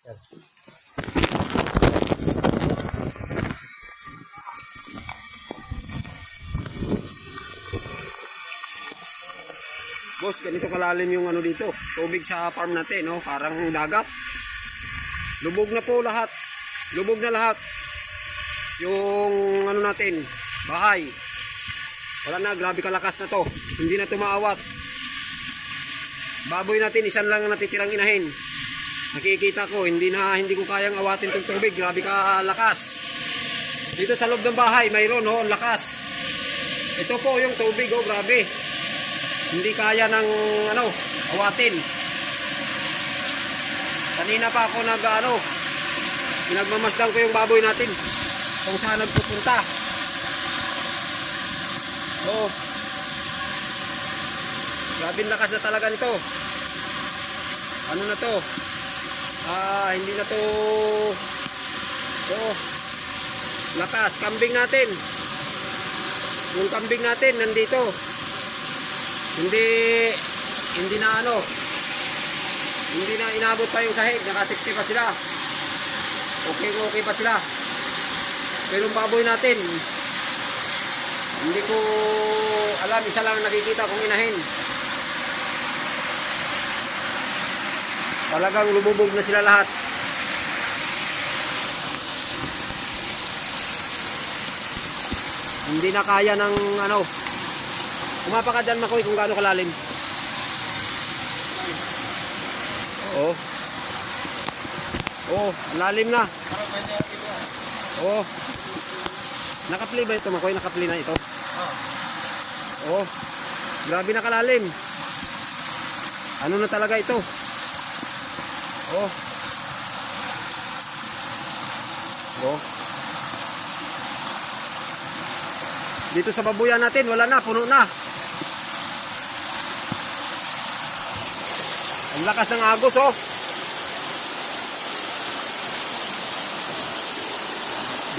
Yan. Boss, ganito kalalim yung ano dito. Tubig sa farm natin, no? Parang dagat. Lubog na po lahat. Lubog na lahat. Yung ano natin, bahay. Wala na, grabe kalakas na to. Hindi na tumaawat. Baboy natin, isan lang ang natitirang inahin. Nakikita ko, hindi ko kayang awatin tong tubig. Grabe kalakas. Dito sa loob ng bahay, mayroon, no? Ang lakas. Ito po yung tubig, oh, grabe. Hindi kaya ng ano, awatin. Kanina pa ako pinagmamasdan ko yung baboy natin kung saan nagpupunta. Oh. Grabe lakas na talaga nito. Ano na to? Hindi na to. Oh. Lakas, kambing natin. Yung kambing natin nandito. Hindi na inabot pa yung sahig, naka-60 pa sila. Okay pa sila. Pero yung baboy natin, hindi ko alam, isa lang nakikita kong inahin. Talagang lumubog na sila lahat. Hindi na kaya ng Umapa ka dyan, Makoy, kung gaano kalalim. Oo. Oo, lalim na. Oo. Nakapli ba ito, Makoy? Nakapli na ito? Oo. Grabe na kalalim. Ano na talaga ito? Oo. Oo. Dito sa babuyan natin, wala na, puno na. Ang lakas ng agos, oh.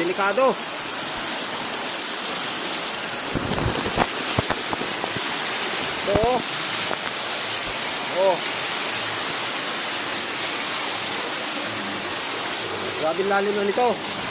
Delikado. Oh. Oh. Grabe lalim na nito.